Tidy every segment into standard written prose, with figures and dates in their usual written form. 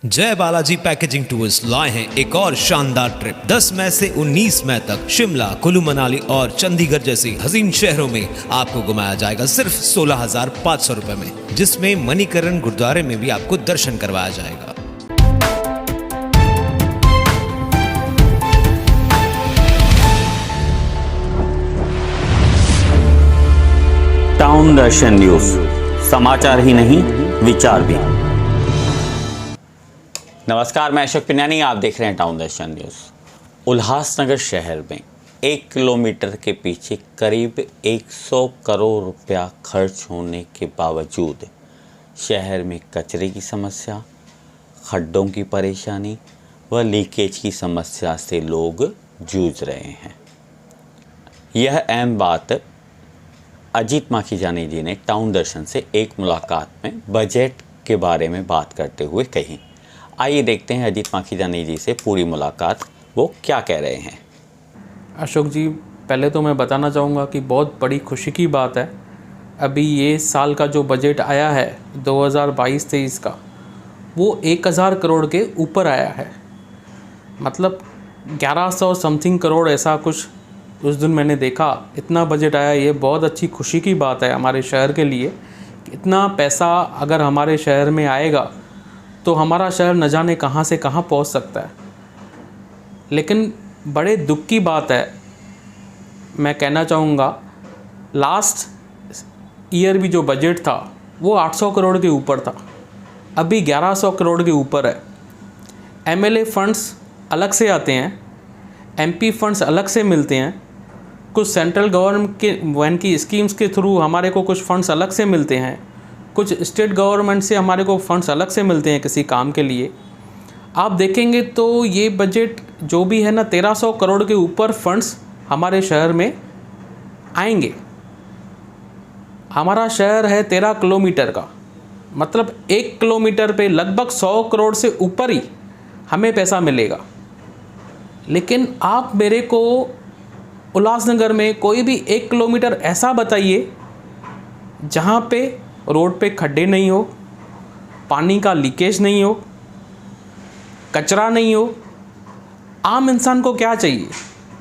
जय Balaji packaging tours लाए हैं एक और शानदार ट्रिप 10 मई से 19 मई तक शिमला, कुल्लू मनाली और चंडीगढ़ जैसी हसीन शहरों में आपको घुमाया जाएगा सिर्फ 16,500 रुपए में, जिसमें मणिकरण गुरुद्वारे में भी आपको दर्शन करवाया जाएगा। टाउन दर्शन न्यूज, समाचार ही नहीं विचार भी। नमस्कार, मैं अशोक पिन्यानी, आप देख रहे हैं टाउन दर्शन न्यूज। उल्लासनगर शहर में 1 किलोमीटर के पीछे करीब 100 करोड़ रुपया खर्च होने के बावजूद शहर में कचरे की समस्या, खड्डों की परेशानी व लीकेज की समस्या से लोग जूझ रहे हैं। यह अहम बात अजीत माखीजानी जी ने टाउन दर्शन से एक मुलाकात में बजट के बारे में बात करते हुए कही। आइए देखते हैं अजीत माखीजानी जी से पूरी मुलाकात, वो क्या कह रहे हैं। अशोक जी, पहले तो मैं बताना चाहूँगा कि बहुत बड़ी खुशी की बात है, अभी ये साल का जो बजट आया है 2022-23 का, वो 1000 करोड़ के ऊपर आया है। मतलब 1100 समथिंग करोड़ ऐसा कुछ उस दिन मैंने देखा, इतना बजट आया। ये बहुत अच्छी खुशी की बात है हमारे शहर के लिए कि इतना पैसा अगर हमारे शहर में आएगा तो हमारा शहर न जाने कहाँ से कहाँ पहुँच सकता है। लेकिन बड़े दुख की बात है, मैं कहना चाहूँगा, लास्ट ईयर भी जो बजट था वो 800 करोड़ के ऊपर था, अभी 1100 करोड़ के ऊपर है। एमएलए फंड्स अलग से आते हैं, एमपी फंड्स अलग से मिलते हैं, कुछ सेंट्रल गवर्नमेंट की स्कीम्स के थ्रू हमारे को कुछ फंड्स अलग से मिलते हैं, कुछ स्टेट गवर्नमेंट से हमारे को फंड्स अलग से मिलते हैं किसी काम के लिए। आप देखेंगे तो ये बजट जो भी है ना, 1300 करोड़ के ऊपर फंड्स हमारे शहर में आएंगे। हमारा शहर है 13 किलोमीटर का, मतलब 1 किलोमीटर पे लगभग 100 करोड़ से ऊपर ही हमें पैसा मिलेगा। लेकिन आप मेरे को उल्लासनगर में कोई भी 1 किलोमीटर ऐसा बताइए जहाँ पे रोड पे खड्डे नहीं हो, पानी का लीकेज नहीं हो, कचरा नहीं हो। आम इंसान को क्या चाहिए?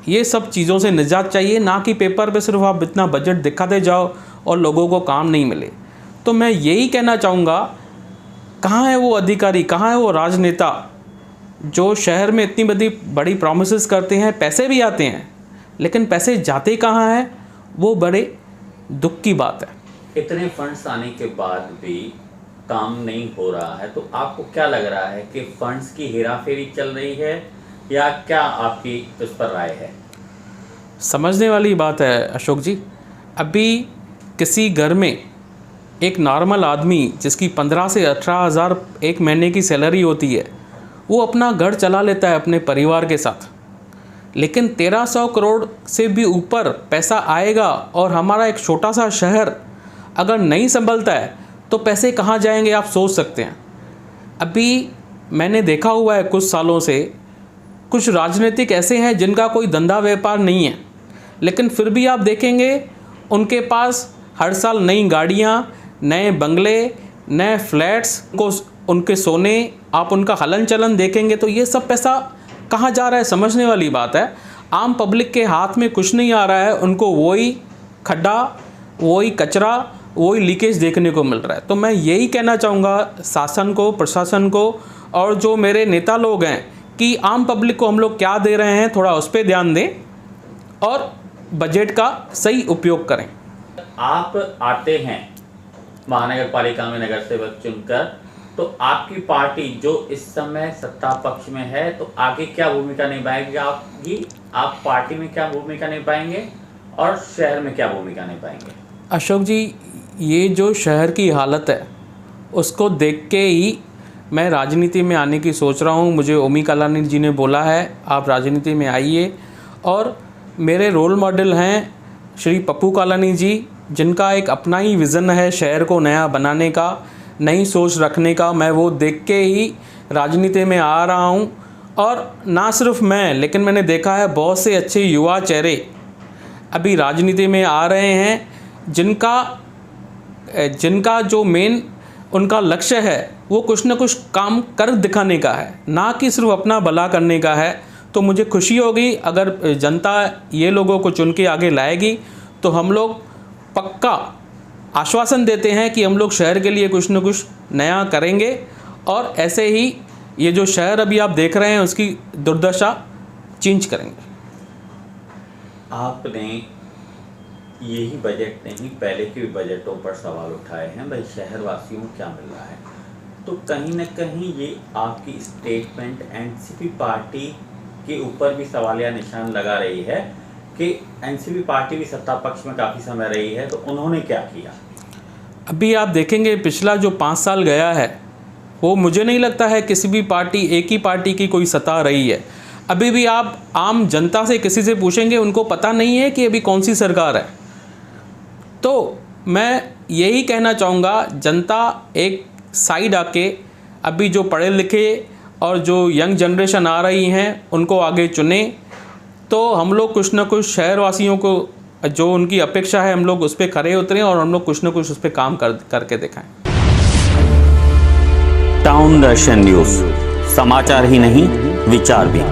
ये सब चीज़ों से निजात चाहिए, ना कि पेपर पे सिर्फ आप इतना बजट दिखाते जाओ और लोगों को काम नहीं मिले। तो मैं यही कहना चाहूँगा, कहाँ है वो अधिकारी, कहाँ है वो राजनेता जो शहर में इतनी बड़ी प्रॉमिसेस करते हैं, पैसे भी आते हैं लेकिन पैसे जाते कहाँ हैं? वो बड़े दुख की बात है। इतने फंड्स आने के बाद भी काम नहीं हो रहा है, तो आपको क्या लग रहा है कि फंड्स की हेराफेरी चल रही है या क्या आपकी उस पर राय है? समझने वाली बात है अशोक जी। अभी किसी घर में एक नॉर्मल आदमी जिसकी 15 से 18,000 एक महीने की सैलरी होती है, वो अपना घर चला लेता है अपने परिवार के साथ। लेकिन 1300 करोड़ से भी ऊपर पैसा आएगा और हमारा एक छोटा सा शहर अगर नहीं संभलता है तो पैसे कहाँ जाएंगे, आप सोच सकते हैं। अभी मैंने देखा हुआ है कुछ सालों से, कुछ राजनीतिक ऐसे हैं जिनका कोई धंधा व्यापार नहीं है, लेकिन फिर भी आप देखेंगे उनके पास हर साल नई गाड़ियाँ, नए बंगले, नए फ्लैट्स, को उनके सोने, आप उनका हलन चलन देखेंगे तो ये सब पैसा कहाँ जा रहा है, समझने वाली बात है। आम पब्लिक के हाथ में कुछ नहीं आ रहा है, उनको वही खड्डा, वही कचरा, वही लीकेज देखने को मिल रहा है। तो मैं यही कहना चाहूँगा शासन को, प्रशासन को और जो मेरे नेता लोग हैं कि आम पब्लिक को हम लोग क्या दे रहे हैं, थोड़ा उस पर ध्यान दें और बजट का सही उपयोग करें। आप आते हैं महानगर पालिका में नगर सेवक चुनकर, तो आपकी पार्टी जो इस समय सत्ता पक्ष में है, तो आगे क्या भूमिका निभाएगी आपकी? आप पार्टी में क्या भूमिका निभाएंगे और शहर में क्या भूमिका निभाएंगे? अशोक जी, ये जो शहर की हालत है उसको देख के ही मैं राजनीति में आने की सोच रहा हूँ। मुझे ओमी कालानी जी ने बोला है आप राजनीति में आइए, और मेरे रोल मॉडल हैं श्री पप्पू कालानी जी, जिनका एक अपना ही विज़न है शहर को नया बनाने का, नई सोच रखने का। मैं वो देख के ही राजनीति में आ रहा हूँ। और ना सिर्फ मैं, लेकिन मैंने देखा है बहुत से अच्छे युवा चेहरे अभी राजनीति में आ रहे हैं, जिनका जो मेन उनका लक्ष्य है वो कुछ न कुछ काम कर दिखाने का है, ना कि सिर्फ अपना भला करने का है। तो मुझे खुशी होगी अगर जनता ये लोगों को चुन के आगे लाएगी, तो हम लोग पक्का आश्वासन देते हैं कि हम लोग शहर के लिए कुछ न कुछ नया करेंगे, और ऐसे ही ये जो शहर अभी आप देख रहे हैं उसकी दुर्दशा चेंज करेंगे। आपने यही बजट नहीं, पहले के भी बजटों पर सवाल उठाए हैं, भाई शहर वासियों को क्या मिल रहा है। तो कहीं ना कहीं ये आपकी स्टेटमेंट एनसीपी पार्टी के ऊपर भी सवालिया निशान लगा रही है कि एनसीपी पार्टी भी सत्ता पक्ष में काफ़ी समय रही है, तो उन्होंने क्या किया। अभी आप देखेंगे पिछला जो 5 साल गया है वो मुझे नहीं लगता है किसी भी पार्टी, एक ही पार्टी की कोई सत्ता रही है। अभी भी आप आम जनता से किसी से पूछेंगे, उनको पता नहीं है कि अभी कौन सी सरकार है। तो मैं यही कहना चाहूँगा, जनता एक साइड आके अभी जो पढ़े लिखे और जो यंग जनरेशन आ रही हैं उनको आगे चुने, तो हम लोग कुछ ना कुछ शहरवासियों को जो उनकी अपेक्षा है हम लोग उस पर खरे उतरें और हम लोग कुछ ना कुछ उस पर काम करके दिखाएं। टाउन दर्शन न्यूज़, समाचार ही नहीं विचार भी।